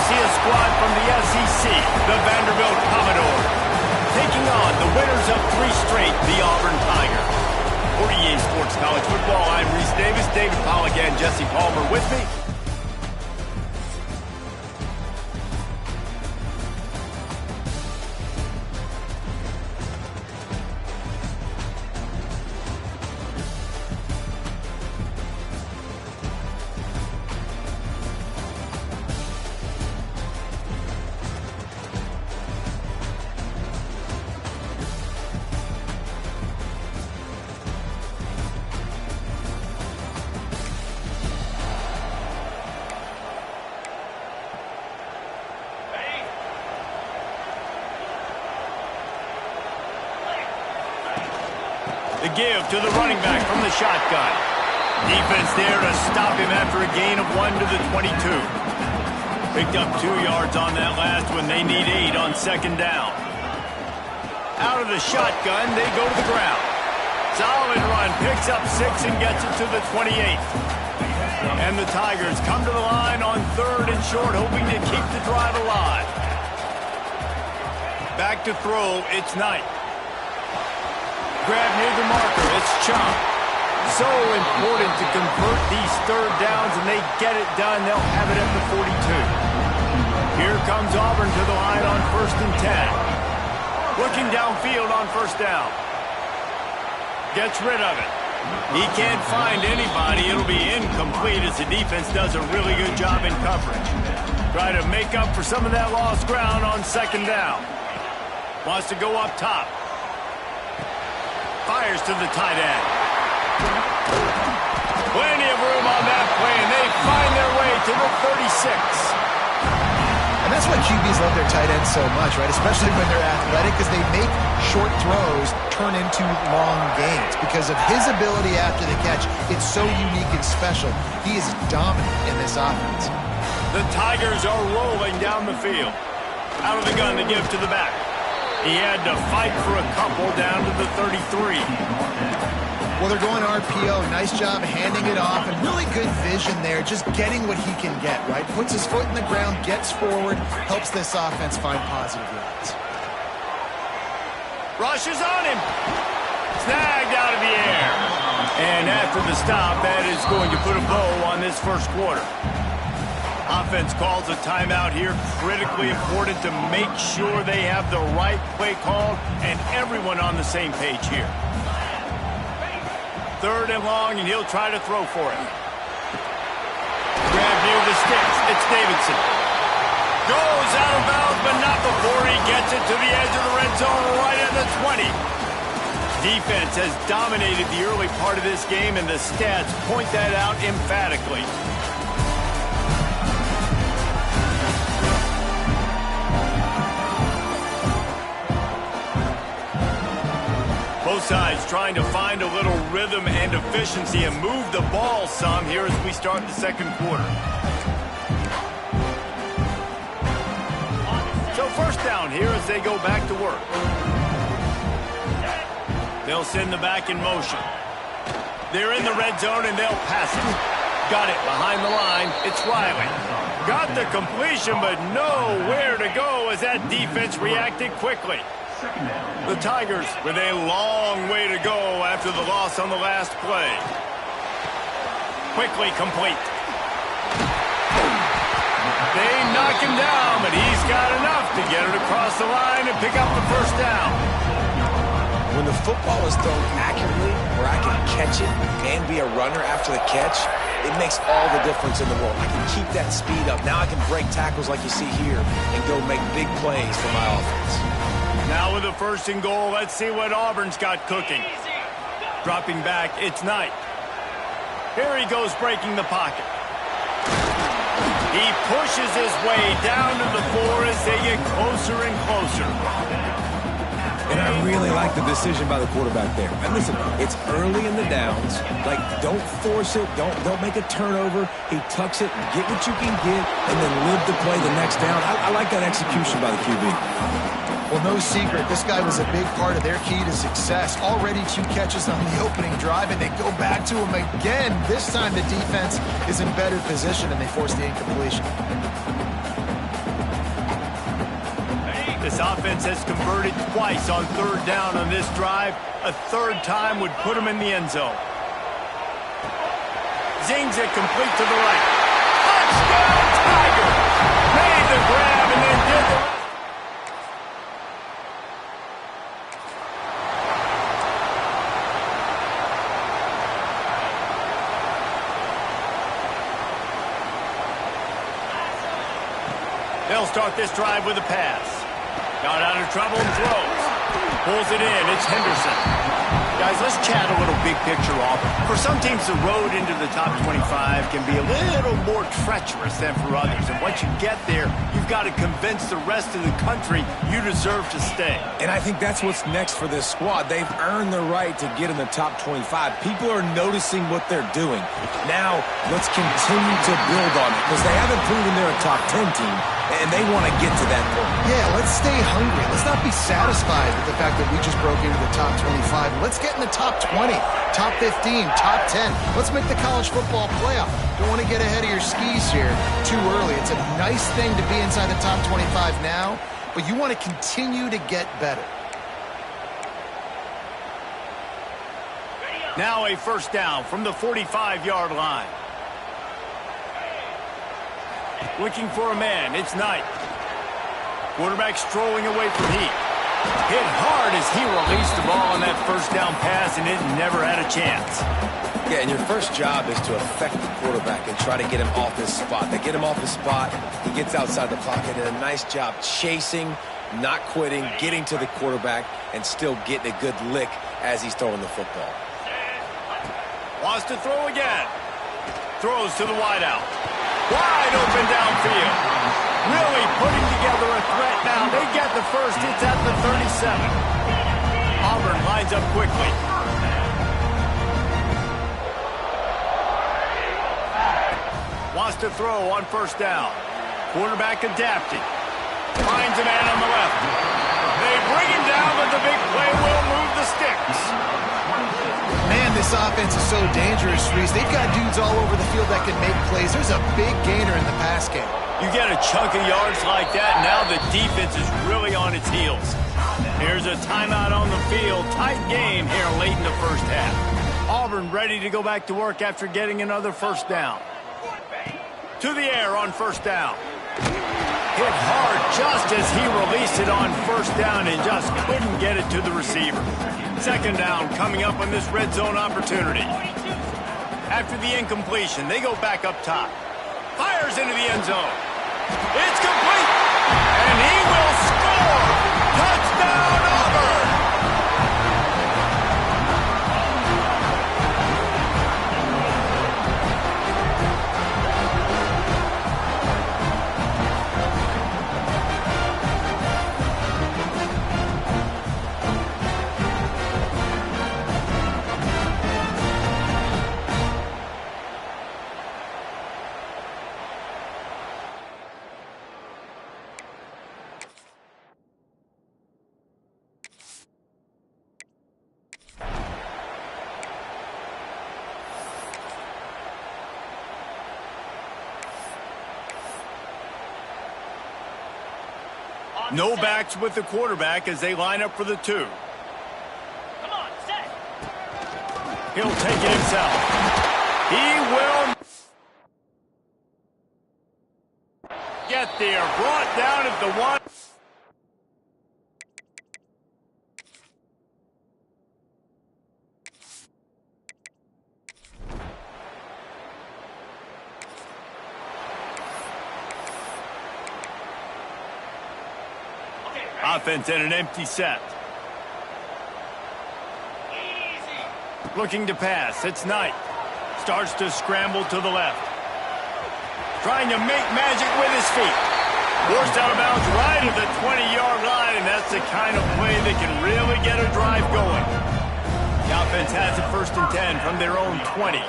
see a squad from the SEC, the Vanderbilt Commodores, taking on the winners of 3 straight, the Auburn Tigers. For EA Sports College Football, I'm Reese Davis, David Pollack, and Jesse Palmer with me. The give to the running back from the shotgun. Defense there to stop him after a gain of 1 to the 22. Picked up 2 yards on that last one. They need 8 on 2nd down. Out of the shotgun, they go to the ground. Solid run, picks up 6 and gets it to the 28. And the Tigers come to the line on 3rd and short, hoping to keep the drive alive. Back to throw, it's Knight. Grab near the marker, it's Chunk. So important to convert these 3rd downs, and they get it done. They'll have it at the 42. Here comes Auburn to the line on 1st and 10. Looking downfield on 1st down. Gets rid of it. He can't find anybody. It'll be incomplete as the defense does a really good job in coverage. Try to make up for some of that lost ground on 2nd down. Wants to go up top. Fires to the tight end. Plenty of room on that play, and they find their way to the 36. And that's why QBs love their tight ends so much, right? Especially when they're athletic, because they make short throws turn into long gains. Because of his ability after the catch, it's so unique and special. He is dominant in this offense. The Tigers are rolling down the field. Out of the gun to give to the back. He had to fight for a couple down to the 33. Well, they're going RPO. Nice job handing it off, and really good vision there, just getting what he can get, right? Puts his foot in the ground, gets forward, helps this offense find positive yards. Rushes on him. Snagged out of the air. And after the stop, that is going to put a bow on this 1st quarter. Offense calls a timeout here. Critically important to make sure they have the right play called and everyone on the same page here. 3rd and long, and he'll try to throw for it. Grab near the sticks. It's Davidson. Goes out of bounds, but not before he gets it to the edge of the red zone right at the 20. Defense has dominated the early part of this game, and the stats point that out emphatically. Both sides trying to find a little rhythm and efficiency and move the ball some here as we start the 2nd quarter. So 1st down here as they go back to work. They'll send the back in motion. They're in the red zone and they'll pass it. Got it behind the line. It's Riley. Got the completion, but nowhere to go as that defense reacted quickly. The Tigers with a long way to go after the loss on the last play. Quickly complete. They knock him down, but he's got enough to get it across the line and pick up the 1st down. When the football is thrown accurately, where I can catch it and be a runner after the catch, it makes all the difference in the world. I can keep that speed up. Now I can break tackles like you see here and go make big plays for my offense. Now with a 1st and goal, let's see what Auburn's got cooking. Dropping back, it's Knight. Here he goes breaking the pocket. He pushes his way down to the 4 as they get closer and closer. And I really like the decision by the quarterback there. And listen, it's early in the downs. Like, don't force it. Don't make a turnover. He tucks it, get what you can get, and then live to play the next down. I like that execution by the QB. Well, no secret, this guy was a big part of their key to success. Already 2 catches on the opening drive, and they go back to him again. This time the defense is in better position, and they force the incompletion. This offense has converted twice on third down on this drive. A third time would put them in the end zone. Zings it complete to the right. Touchdown, Tigers! Made the grab and then did the rest. They'll start this drive with a pass. Got out of trouble and throws. Pulls it in. It's Henderson. Guys, let's chat a little big picture off. For some teams, the road into the top 25 can be a little more treacherous than for others. And once you get there, you've got to convince the rest of the country you deserve to stay. And I think that's what's next for this squad. They've earned the right to get in the top 25. People are noticing what they're doing. Now, let's continue to build on it because they haven't proven they're a top 10 team, and they want to get to that point. Yeah, let's stay hungry. Let's not be satisfied with the fact that we just broke into the top 25. Let's get in the top 20, top 15, top 10. Let's make the college football playoff. Don't want to get ahead of your skis here too early. It's a nice thing to be inside the top 25 now, but you want to continue to get better. Now a first down from the 45-yard line. Looking for a man. It's Knight. Quarterback strolling away from Heat. Hit hard as he released the ball on that first down pass, and it never had a chance. Yeah, and your first job is to affect the quarterback and try to get him off his spot. They get him off his spot, he gets outside the pocket, and a nice job chasing, not quitting, getting to the quarterback, and still getting a good lick as he's throwing the football. Wants to throw again. Throws to the wideout. Wide open downfield. Really putting together a threat now. They get the first. It's at the 37. Auburn lines up quickly. Wants to throw on first down. Quarterback adapting. Finds a man on the left. They bring him down, but the big play will move the sticks. Man, this offense is so dangerous, Reese. They've got dudes all over the field that can make plays. There's a big gainer in the pass game. You get a chunk of yards like that, now the defense is really on its heels. Here's a timeout on the field. Tight game here late in the first half. Auburn ready to go back to work after getting another first down. To the air on first down. Hit hard just as he released it on first down and just couldn't get it to the receiver. Second down coming up on this red zone opportunity. After the incompletion, they go back up top. Fires into the end zone. It's complete. And he will score. Touchdown, Auburn. No backs with the quarterback as they line up for the two. Come on, set. He'll take it himself. He will get there. Brought down at the one. Offense in an empty set. Easy. Looking to pass. It's Knight. Starts to scramble to the left. Trying to make magic with his feet. Forced out of bounds right at the 20-yard line, and that's the kind of play that can really get a drive going. The offense has it 1st and 10 from their own 20.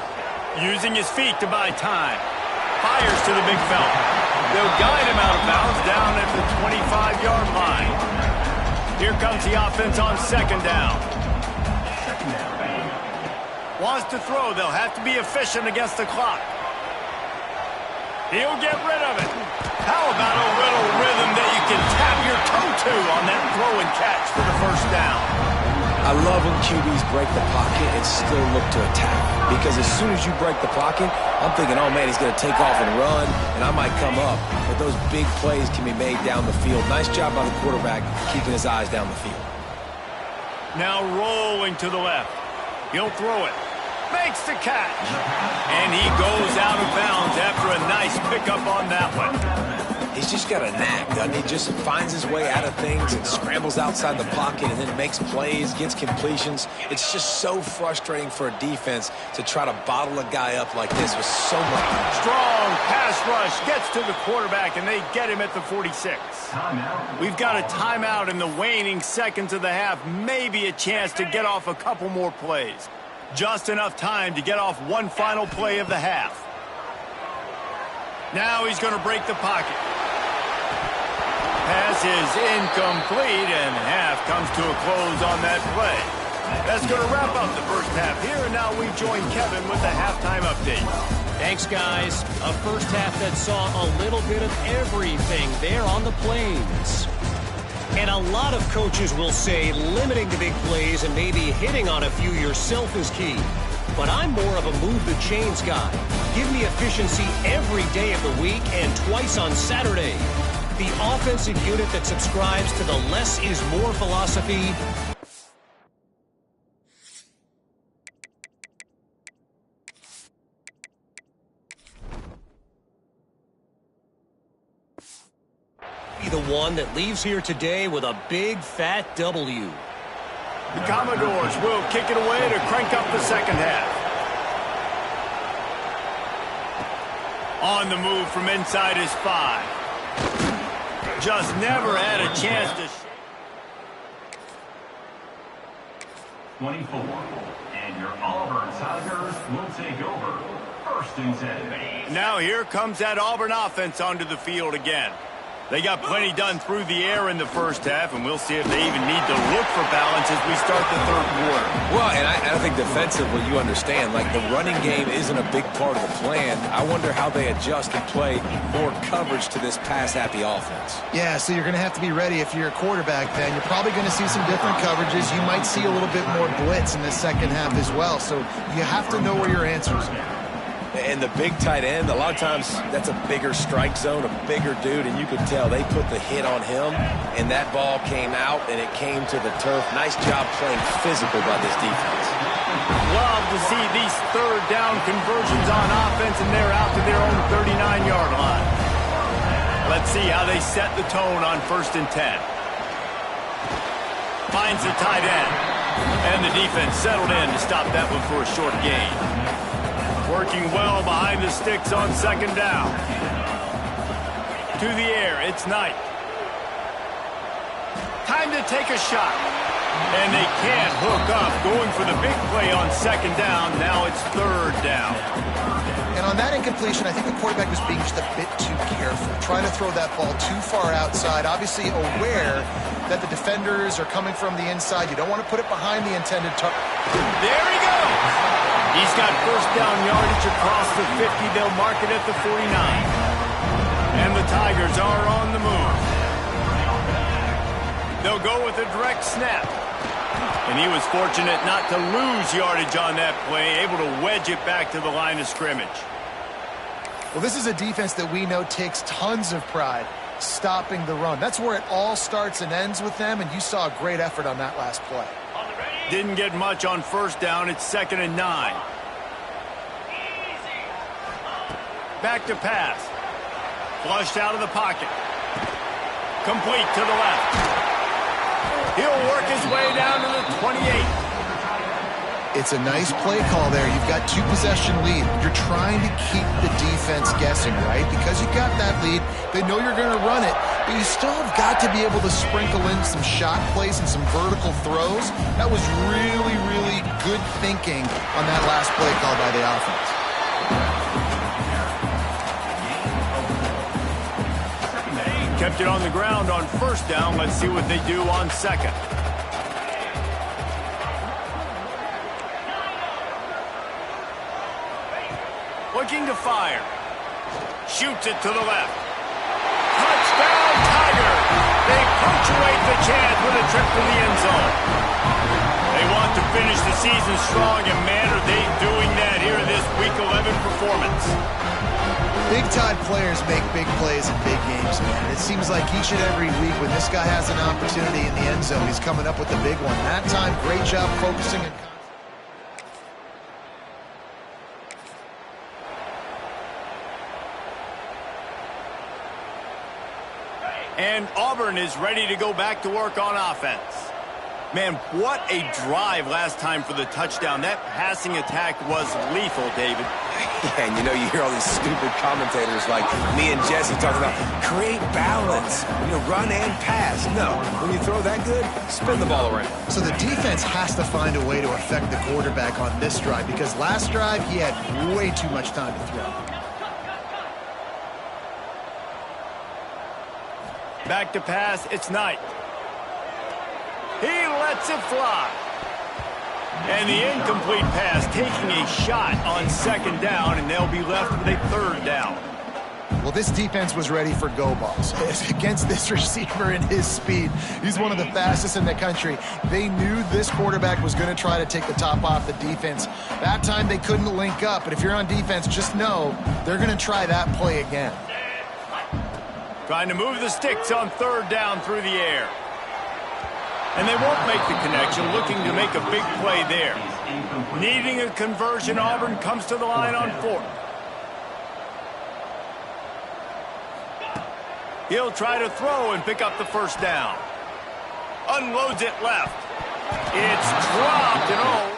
Using his feet to buy time. Fires to the big fella. They'll guide him out of bounds down at the 25-yard line. Here comes the offense on second down. Wants to throw. They'll have to be efficient against the clock. He'll get rid of it. How about a little rhythm that you can tap your toe on that throw and catch for the first down. I love when QBs break the pocket and still look to attack. Because as soon as you break the pocket, I'm thinking, oh, man, he's going to take off and run, and I might come up. But those big plays can be made down the field. Nice job by the quarterback keeping his eyes down the field. Now rolling to the left. He'll throw it. Makes the catch. And he goes out of bounds after a nice pickup on that one. He's just got a knack, doesn't he? Just finds his way out of things and scrambles outside the pocket and then makes plays, gets completions. It's just so frustrating for a defense to try to bottle a guy up like this with so much. Strong pass rush gets to the quarterback, and they get him at the 46. We've got a timeout in the waning seconds of the half. Maybe a chance to get off a couple more plays. Just enough time to get off one final play of the half. Now he's going to break the pocket. Pass is incomplete, and half comes to a close on that play. That's going to wrap up the first half here, and now we join Kevin with the halftime update. Thanks, guys. A first half that saw a little bit of everything there on the Plains. And a lot of coaches will say limiting the big plays and maybe hitting on a few yourself is key. But I'm more of a move the chains guy. Give me efficiency every day of the week and twice on Saturday. The offensive unit that subscribes to the less is more philosophy. Be the one that leaves here today with a big fat W. The Commodores will kick it away to crank up the second half. On the move from inside his 5. Just never had a chance to... 24. And your Auburn Tigers will take over. First and 10. Now here comes that Auburn offense onto the field again. They got plenty done through the air in the first half, and we'll see if they even need to look for balance as we start the third quarter. Well, and I think defensively, you understand, like the running game isn't a big part of the plan. I wonder how they adjust and play more coverage to this pass-happy offense. Yeah, so you're going to have to be ready if you're a quarterback then. You're probably going to see some different coverages. You might see a little bit more blitz in the second half as well. So you have to know where your answers are. And the big tight end, a lot of times that's a bigger strike zone, a bigger dude, and you could tell they put the hit on him, and that ball came out, and it came to the turf. Nice job playing physical by this defense. Love to see these third down conversions on offense, and they're out to their own 39-yard line. Let's see how they set the tone on 1st and 10. Finds the tight end, and the defense settled in to stop that one for a short gain. Working well behind the sticks on second down. To the air, it's Knight. Time to take a shot. And they can't hook up. Going for the big play on second down. Now it's third down. And on that incompletion, I think the quarterback was being just a bit too careful, trying to throw that ball too far outside, obviously aware that the defenders are coming from the inside. You don't want to put it behind the intended target. There he goes. He's got first down yardage across the 50. They'll mark it at the 49. And the Tigers are on the move. They'll go with a direct snap. And he was fortunate not to lose yardage on that play, able to wedge it back to the line of scrimmage. Well, this is a defense that we know takes tons of pride stopping the run. That's where it all starts and ends with them, and you saw a great effort on that last play. Didn't get much on first down. It's 2nd and 9. Back to pass. Flushed out of the pocket. Complete to the left. He'll work his way down to the 28. It's a nice play call there. You've got 2-possession lead. You're trying to keep the defense guessing, right? Because you got that lead, they know you're going to run it, but you still have got to be able to sprinkle in some shot plays and some vertical throws. That was really, really good thinking on that last play call by the offense. Kept it on the ground on first down. Let's see what they do on second. Looking to fire. Shoots it to the left. Touchdown, Tigers! They punctuate the chance with a trip to the end zone. They want to finish the season strong, and man, are they doing that here in this Week 11 performance. Big-time players make big plays in big games, man. It seems like each and every week when this guy has an opportunity in the end zone, he's coming up with the big one. That time, great job focusing and And Auburn is ready to go back to work on offense. Man, what a drive last time for the touchdown. That passing attack was lethal, David. Yeah, and you know, you hear all these stupid commentators like me and Jesse talking about create balance, run and pass. No, when you throw that good, spin the ball around. So the defense has to find a way to affect the quarterback on this drive because last drive he had way too much time to throw. Back to pass, it's Knight. He lets it fly. And the incomplete pass taking a shot on second down, and they'll be left with a third down. Well, this defense was ready for go balls. Against this receiver and his speed, he's one of the fastest in the country. They knew this quarterback was going to try to take the top off the defense. That time they couldn't link up, but if you're on defense, just know they're going to try that play again. Trying to move the sticks on third down through the air. And they won't make the connection, looking to make a big play there. Needing a conversion, Auburn comes to the line on fourth. He'll try to throw and pick up the first down. Unloads it left. It's dropped and all.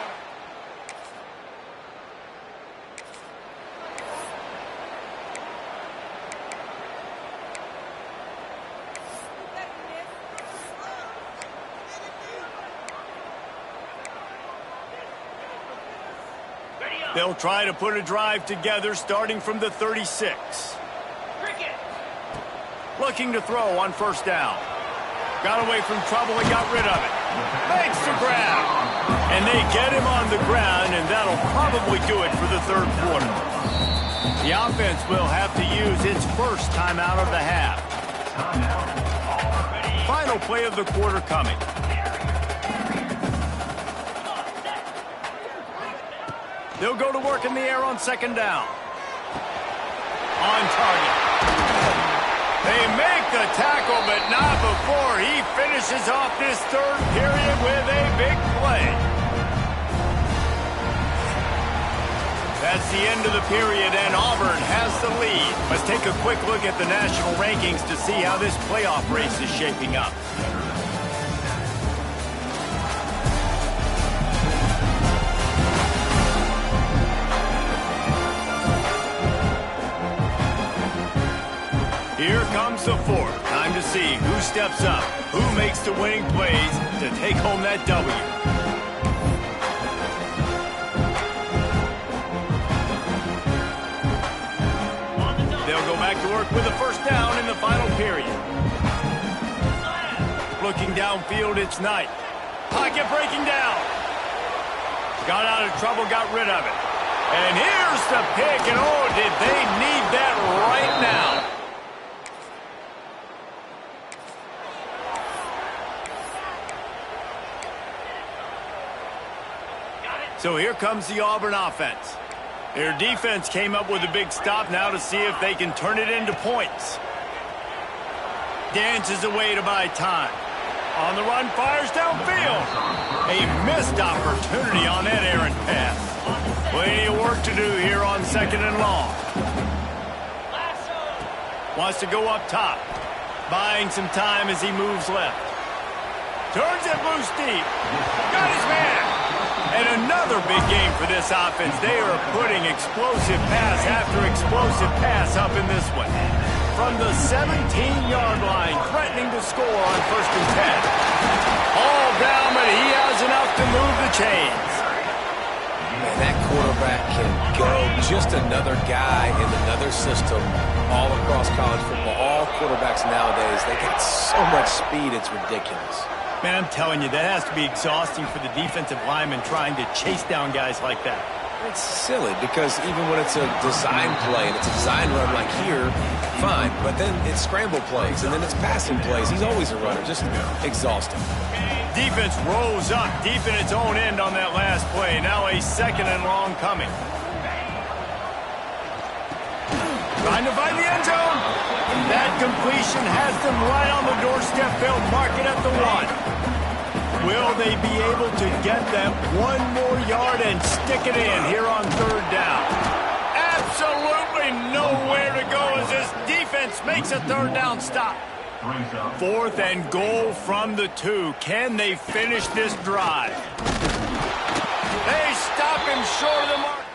They'll try to put a drive together starting from the 36. Looking to throw on first down. Got away from trouble and got rid of it. Makes the grab. And they get him on the ground, and that'll probably do it for the third quarter. The offense will have to use its first timeout of the half. Final play of the quarter coming. They'll go to work in the air on second down. On target. They make the tackle, but not before he finishes off this third period with a big play. That's the end of the period, and Auburn has the lead. Let's take a quick look at the national rankings to see how this playoff race is shaping up. Here comes the fourth. Time to see who steps up, who makes the winning plays to take home that W. They'll go back to work with a first down in the final period. Looking downfield, it's Knight. Pocket breaking down. Got out of trouble, got rid of it. And here's the pick, and oh, did they need that right now. So here comes the Auburn offense. Their defense came up with a big stop now to see if they can turn it into points. Dances away to buy time. On the run, fires downfield. A missed opportunity on that errant pass. Plenty of work to do here on second and long. Wants to go up top. Buying some time as he moves left. Turns it loose deep. Got his man. And another big game for this offense. They are putting explosive pass after explosive pass up in this one. From the 17-yard line, threatening to score on first and 10. All down, but he has enough to move the chains. Man, that quarterback can go. Just another guy in another system all across college football. All quarterbacks nowadays, they got so much speed, it's ridiculous. Man, I'm telling you, that has to be exhausting for the defensive lineman trying to chase down guys like that. It's silly because even when it's a design play and it's a design run like here, fine. But then it's scramble plays and then it's passing plays. He's always a runner, just exhausting. Defense rolls up deep in its own end on that last play. Now a 2nd and long coming. Trying to find the end zone. That completion has them right on the doorstep. They'll mark it at the 1. Will they be able to get that 1 more yard and stick it in here on 3rd down? Absolutely nowhere to go as this defense makes a 3rd down stop. 4th and goal from the 2. Can they finish this drive? They stop him short of the mark.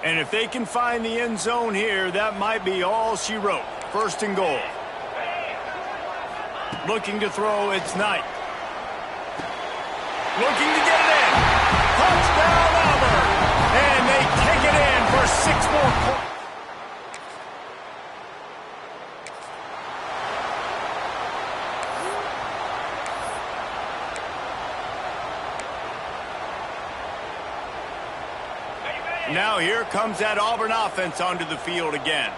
And if they can find the end zone here, that might be all she wrote. 1st and goal. Looking to throw, it's Knight. Looking to get it in. Touchdown, Auburn. And they take it in for 6 more points. Now here comes that Auburn offense onto the field again.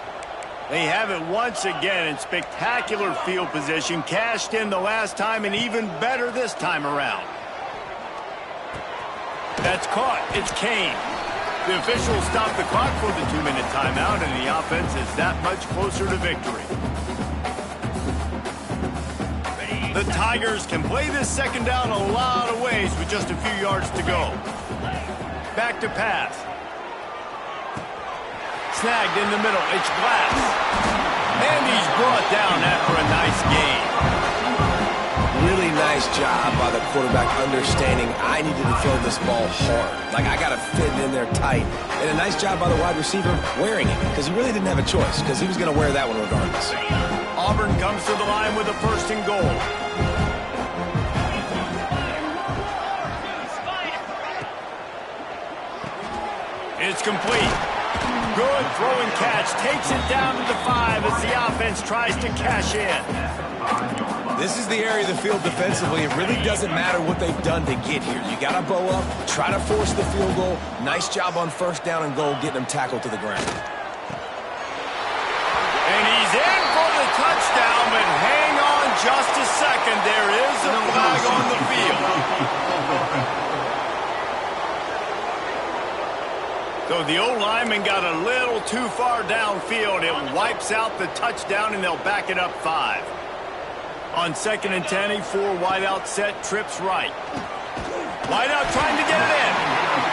They have it once again in spectacular field position, cashed in the last time and even better this time around. That's caught. It's Kane. The officials stop the clock for the 2-minute timeout, and the offense is that much closer to victory. The Tigers can play this 2nd down a lot of ways with just a few yards to go. Back to pass. Snagged in the middle. It's Glass. And he's brought down after a nice gain. Really nice job by the quarterback understanding I needed to throw this ball hard. Like, I got to fit it in there tight. And a nice job by the wide receiver wearing it because he really didn't have a choice because he was going to wear that one regardless. Auburn comes to the line with a 1st and goal. It's complete. Good throw and catch. Takes it down to the 5 as the offense tries to cash in. This is the area of the field defensively. It really doesn't matter what they've done to get here. You got to bow up, try to force the field goal. Nice job on 1st down and goal, getting them tackled to the ground. And he's in for the touchdown, but hang on just a second. There is a flag on the field. So the O-lineman got a little too far downfield. It wipes out the touchdown, and they'll back it up 5. On 2nd and 10, a 4 wideout set, trips right. Wideout trying to get it in.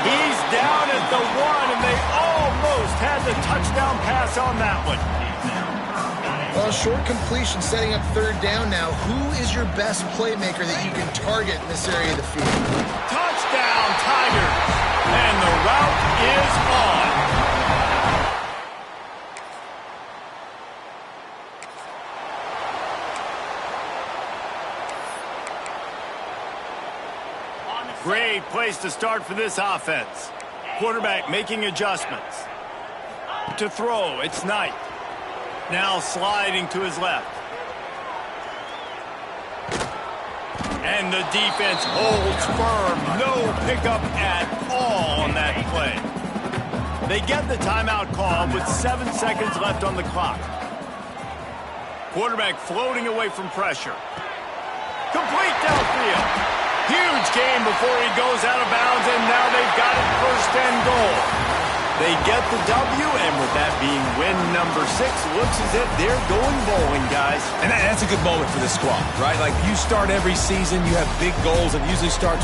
He's down at the 1, and they almost had the touchdown pass on that one. Well, short completion setting up 3rd down now. Who is your best playmaker that you can target in this area of the field? Touchdown, Tigers. And the route is on. Great place to start for this offense. Quarterback making adjustments. To throw, it's Knight. Now sliding to his left. And the defense holds firm. No pickup at all on that play. They get the timeout call with 7 seconds left on the clock. Quarterback floating away from pressure. Complete downfield. Huge gain before he goes out of bounds, and now they've got it 1st and goal. They get the W, and with that being win number 6, looks as if they're going bowling, guys. And that's a good moment for this squad, right? Like, you start every season, you have big goals, and it usually starts with